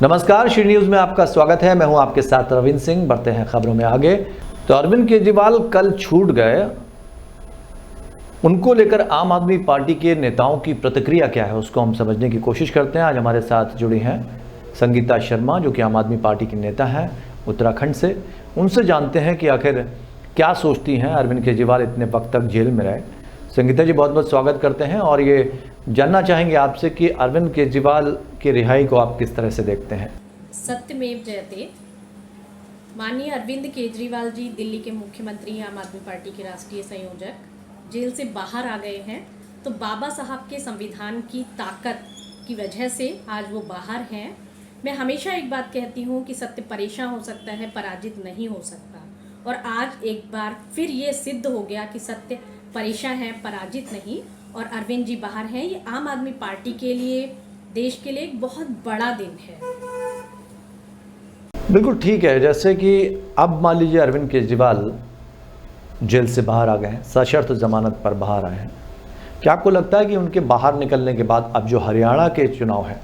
नमस्कार, श्री न्यूज़ में आपका स्वागत है। मैं हूं आपके साथ रविंद्र सिंह। बढ़ते हैं खबरों में आगे। तो अरविंद केजरीवाल कल छूट गए, उनको लेकर आम आदमी पार्टी के नेताओं की प्रतिक्रिया क्या है उसको हम समझने की कोशिश करते हैं। आज हमारे साथ जुड़ी हैं संगीता शर्मा, जो कि आम आदमी पार्टी की नेता हैं उत्तराखंड से। उनसे जानते हैं कि आखिर क्या सोचती हैं अरविंद केजरीवाल इतने वक्त तक जेल में रहे। संगीता जी, बहुत बहुत स्वागत करते हैं और ये जानना चाहेंगे आपसे कि अरविंद केजरीवाल की रिहाई को आप किस तरह से देखते हैं। सत्यमेव जयते। माननीय अरविंद केजरीवाल जी दिल्ली के मुख्यमंत्री, आम आदमी पार्टी के राष्ट्रीय संयोजक जेल से बाहर आ गए हैं। तो बाबा साहब के संविधान की ताकत की वजह से आज वो बाहर हैं। मैं हमेशा एक बात कहती हूँ कि सत्य परेशान हो सकता है, पराजित नहीं हो सकता। और आज एक बार फिर ये सिद्ध हो गया कि सत्य परेशान है, पराजित नहीं। और अरविंद जी बाहर हैं। ये आम आदमी पार्टी के लिए, देश के लिए एक बहुत बड़ा दिन है। बिल्कुल ठीक है। जैसे कि अब मान लीजिए अरविंद केजरीवाल जेल से बाहर आ गए हैं, सशर्त जमानत पर बाहर आए हैं। क्या आपको लगता है कि उनके बाहर निकलने के बाद अब जो हरियाणा के चुनाव हैं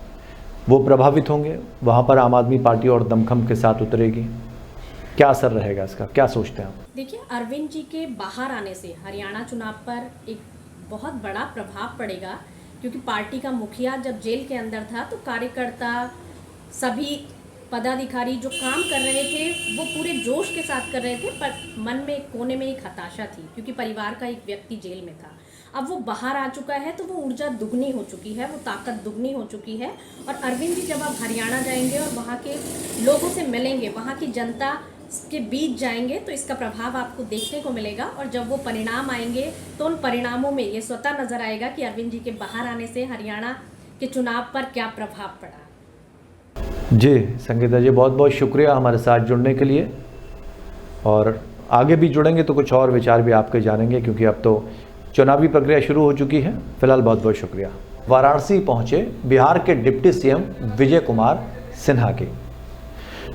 वो प्रभावित होंगे, वहाँ पर आम आदमी पार्टी और दमखम के साथ उतरेगी? क्या असर रहेगा इसका, क्या सोचते हैं आप? देखिए, अरविंद जी के बाहर आने से हरियाणा चुनाव पर एक बहुत बड़ा प्रभाव पड़ेगा, क्योंकि पार्टी का मुखिया जब जेल के अंदर था तो कार्यकर्ता, सभी पदाधिकारी जो काम कर रहे थे वो पूरे जोश के साथ कर रहे थे, पर मन में एक कोने में एक हताशा थी, क्योंकि परिवार का एक व्यक्ति जेल में था। अब वो बाहर आ चुका है तो वो ऊर्जा दुगनी हो चुकी है, वो ताकत दुगनी हो चुकी है। और अरविंद जी जब आप हरियाणा जाएंगे और वहाँ के लोगों से मिलेंगे, वहाँ की जनता के बीच जाएंगे, तो इसका प्रभाव आपको देखने को मिलेगा। और जब वो परिणाम आएंगे तो उन परिणामों में ये स्वतः नजर आएगा कि अरविंद जी के बाहर आने से हरियाणा के चुनाव पर क्या प्रभाव पड़ा। जी संगीता जी, बहुत बहुत शुक्रिया हमारे साथ जुड़ने के लिए। और आगे भी जुड़ेंगे तो कुछ और विचार भी आपके जानेंगे, क्योंकि अब तो चुनावी प्रक्रिया शुरू हो चुकी है। फिलहाल बहुत बहुत शुक्रिया। वाराणसी पहुंचे बिहार के डिप्टी सीएम विजय कुमार सिन्हा की।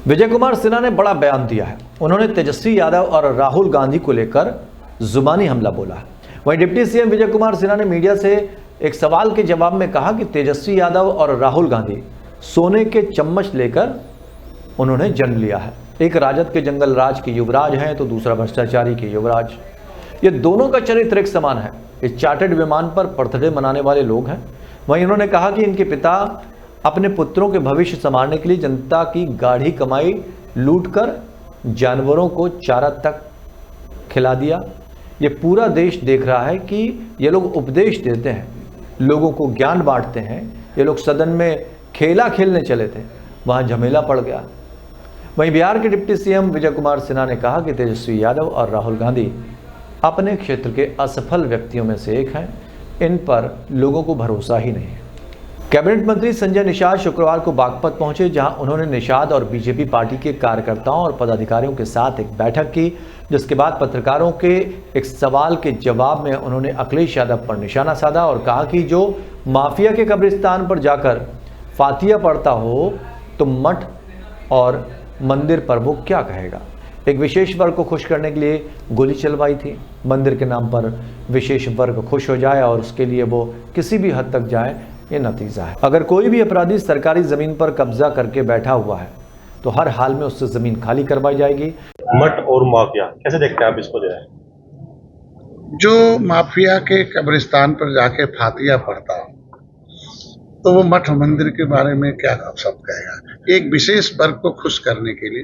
विजय कुमार सिन्हा ने बड़ा बयान दिया है। उन्होंने तेजस्वी यादव और राहुल गांधी को लेकर जुबानी हमला बोला है। वहीं डिप्टी सीएम विजय कुमार सिन्हा ने मीडिया से एक सवाल के जवाब में कहा कि तेजस्वी यादव और राहुल गांधी सोने के चम्मच लेकर उन्होंने जन्म लिया है। एक राजद के जंगल राज के युवराज हैं तो दूसरा भ्रष्टाचारी के युवराज। ये दोनों का चरित्र एक समान है। इस चार्टर्ड विमान पर बर्थडे मनाने वाले लोग हैं। वहीं उन्होंने कहा कि इनके पिता अपने पुत्रों के भविष्य संवारने के लिए जनता की गाढ़ी कमाई लूटकर जानवरों को चारा तक खिला दिया। ये पूरा देश देख रहा है कि ये लोग उपदेश देते हैं, लोगों को ज्ञान बांटते हैं। ये लोग सदन में खेला खेलने चले थे, वहाँ झमेला पड़ गया। वहीं बिहार के डिप्टी सीएम विजय कुमार सिन्हा ने कहा कि तेजस्वी यादव और राहुल गांधी अपने क्षेत्र के असफल व्यक्तियों में से एक हैं। इन पर लोगों को भरोसा ही नहीं है। कैबिनेट मंत्री संजय निषाद शुक्रवार को बागपत पहुंचे, जहां उन्होंने निषाद और बीजेपी पार्टी के कार्यकर्ताओं और पदाधिकारियों के साथ एक बैठक की, जिसके बाद पत्रकारों के एक सवाल के जवाब में उन्होंने अखिलेश यादव पर निशाना साधा और कहा कि जो माफिया के कब्रिस्तान पर जाकर फातिया पढ़ता हो तो मठ और मंदिर पर वो क्या कहेगा। एक विशेष वर्ग को खुश करने के लिए गोली चलवाई थी। मंदिर के नाम पर विशेष वर्ग खुश हो जाए और उसके लिए वो किसी भी हद तक जाए, ये नतीजा है। अगर कोई भी अपराधी सरकारी जमीन पर कब्जा करके बैठा हुआ है तो हर हाल में उससे जमीन खाली करवाई जाएगी। मठ और माफिया कैसे देखते हैं आप इसको? जो माफिया के कब्रिस्तान पर जाके फातिया पढ़ता तो वो मठ मंदिर के बारे में क्या सब कहेगा। एक विशेष वर्ग को खुश करने के लिए,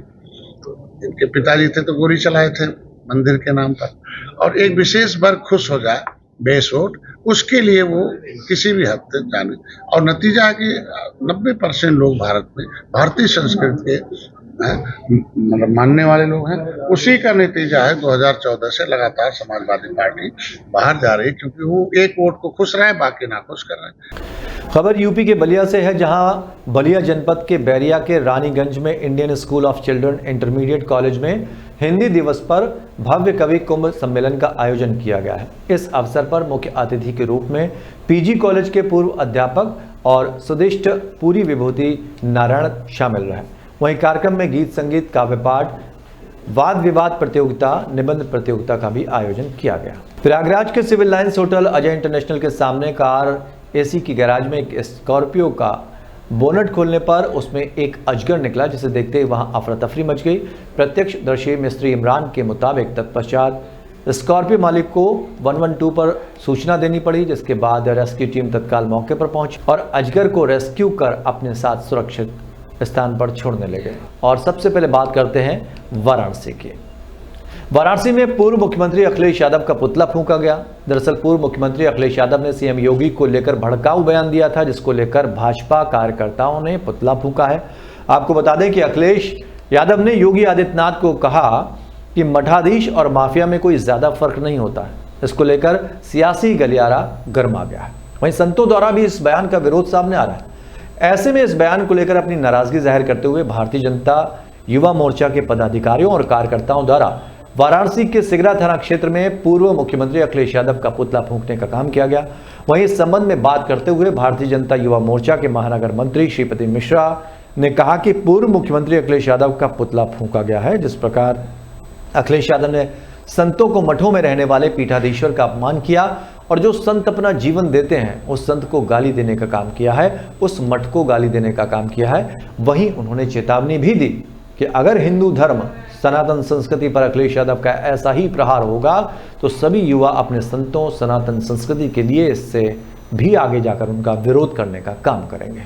इनके पिताजी थे तो गोली चलाए थे मंदिर के नाम पर, और एक विशेष वर्ग खुश हो जाए बेस वोट, उसके लिए वो किसी भी हद तक जाने। और नतीजा है कि 90% लोग भारत में भारतीय संस्कृति के मतलब मानने वाले लोग हैं। उसी का नतीजा है 2014 से लगातार समाजवादी पार्टी बाहर जा रही है, क्योंकि वो एक वोट को खुश रहे, बाकी ना खुश कर रहे हैं। खबर यूपी के बलिया से है, जहां बलिया जनपद के बैरिया के रानीगंज में Indian school of children intermediate college में हिंदी दिवस पर भव्य कवि कुंभ सम्मेलन का आयोजन किया गया है। इस अवसर पर मुख्य अतिथि के रूप में पीजी कॉलेज के पूर्व अध्यापक और सुदिष्ट पूरी विभूति नारायण शामिल रहे। वहीं कार्यक्रम में गीत संगीत, काव्य पाठ, वाद विवाद प्रतियोगिता, निबंध प्रतियोगिता का भी आयोजन किया गया। प्रयागराज के civil lines hotel Ajay international के सामने कार एसी की गैराज में एक स्कॉर्पियो का बोनट खोलने पर उसमें एक अजगर निकला, जिसे देखते ही वहां अफरा तफरी मच गई। प्रत्यक्षदर्शी मिस्त्री इमरान के मुताबिक तत्पश्चात स्कॉर्पियो मालिक को 112 पर सूचना देनी पड़ी, जिसके बाद रेस्क्यू टीम तत्काल मौके पर पहुंची और अजगर को रेस्क्यू कर अपने साथ सुरक्षित स्थान पर छोड़ने लगे। और सबसे पहले बात करते हैं वाराणसी की। वाराणसी में पूर्व मुख्यमंत्री अखिलेश यादव का पुतला फूंका गया। दरअसल पूर्व मुख्यमंत्री अखिलेश यादव ने सीएम योगी को लेकर भड़काऊ बयान दिया था, जिसको लेकर भाजपा कार्यकर्ताओं ने पुतला फूंका है। आपको बता दें कि अखिलेश यादव ने योगी आदित्यनाथ को कहा कि मठाधीश और माफिया में कोई ज्यादा फर्क नहीं होता है। इसको लेकर सियासी गलियारा गर्मा गया है। वहीं संतों द्वारा भी इस बयान का विरोध सामने आ रहा है। ऐसे में इस बयान को लेकर अपनी नाराजगी जाहिर करते हुए भारतीय जनता युवा मोर्चा के पदाधिकारियों और कार्यकर्ताओं द्वारा वाराणसी के सिगरा थाना क्षेत्र में पूर्व मुख्यमंत्री अखिलेश यादव का पुतला फूंकने का काम किया गया। वहीं इस संबंध में बात करते हुए भारतीय जनता युवा मोर्चा के महानगर मंत्री श्रीपति मिश्रा ने कहा कि पूर्व मुख्यमंत्री अखिलेश यादव का पुतला फूंका गया है। जिस प्रकार अखिलेश यादव ने संतों को मठों में रहने वाले पीठाधीश्वर का अपमान किया और जो संत अपना जीवन देते हैं उस संत को गाली देने का काम किया है, उस मठ को गाली देने का काम किया है। वहीं उन्होंने चेतावनी भी दी कि अगर हिंदू धर्म सनातन संस्कृति पर अखिलेश यादव का ऐसा ही प्रहार होगा तो सभी युवा अपने संतों सनातन संस्कृति के लिए इससे भी आगे जाकर उनका विरोध करने का काम करेंगे।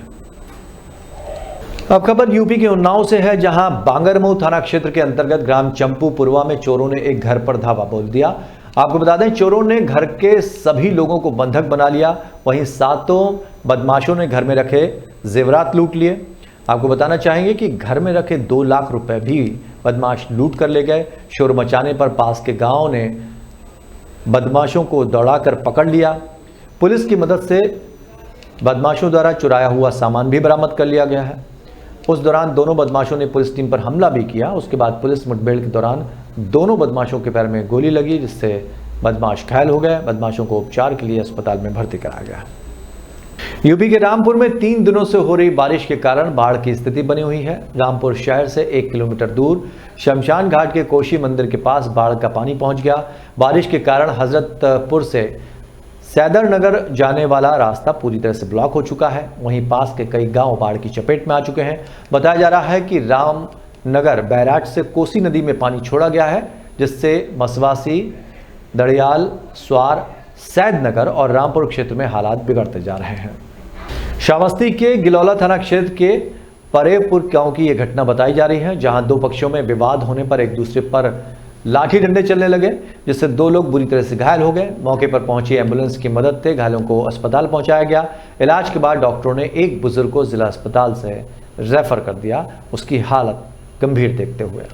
अब खबर यूपी के उन्नाव से है, जहां बांगरमऊ थाना क्षेत्र के अंतर्गत ग्राम चंपूपुरवा में चोरों ने एक घर पर धावा बोल दिया। आपको बता दें, चोरों ने घर के सभी लोगों को बंधक बना लिया। वहीं 7 बदमाशों ने घर में रखे जेवरात लूट लिए। आपको बताना चाहेंगे कि घर में रखे 2 लाख रुपए भी बदमाश लूट कर ले गए। शोर मचाने पर पास के गांव ने बदमाशों को दौड़ाकर पकड़ लिया। पुलिस की मदद से बदमाशों द्वारा चुराया हुआ सामान भी बरामद कर लिया गया है। उस दौरान दोनों बदमाशों ने पुलिस टीम पर हमला भी किया। उसके बाद पुलिस मुठभेड़ के दौरान दोनों बदमाशों के पैर में गोली लगी, जिससे बदमाश घायल हो गए। बदमाशों को उपचार के लिए अस्पताल में भर्ती कराया गया। यूपी के रामपुर में 3 दिनों से हो रही बारिश के कारण बाढ़ की स्थिति बनी हुई है। रामपुर शहर से 1 किलोमीटर दूर शमशान घाट के कोशी मंदिर के पास बाढ़ का पानी पहुंच गया। बारिश के कारण हजरतपुर से सैदर नगर जाने वाला रास्ता पूरी तरह से ब्लॉक हो चुका है। वहीं पास के कई गांव बाढ़ की चपेट में आ चुके हैं। बताया जा रहा है कि रामनगर बैराज से कोसी नदी में पानी छोड़ा गया है, जिससे मसवासी, दड़ियाल, स्वार, सैदनगर और रामपुर क्षेत्र में हालात बिगड़ते जा रहे हैं। श्रावस्ती के गिलौला थाना क्षेत्र के परेपुर गांव की यह घटना बताई जा रही है, जहां 2 पक्षों में विवाद होने पर एक दूसरे पर लाठी डंडे चलने लगे, जिससे 2 लोग बुरी तरह से घायल हो गए। मौके पर पहुंची एम्बुलेंस की मदद से घायलों को अस्पताल पहुंचाया गया। इलाज के बाद डॉक्टरों ने एक बुजुर्ग को जिला अस्पताल से रेफर कर दिया, उसकी हालत गंभीर देखते हुए।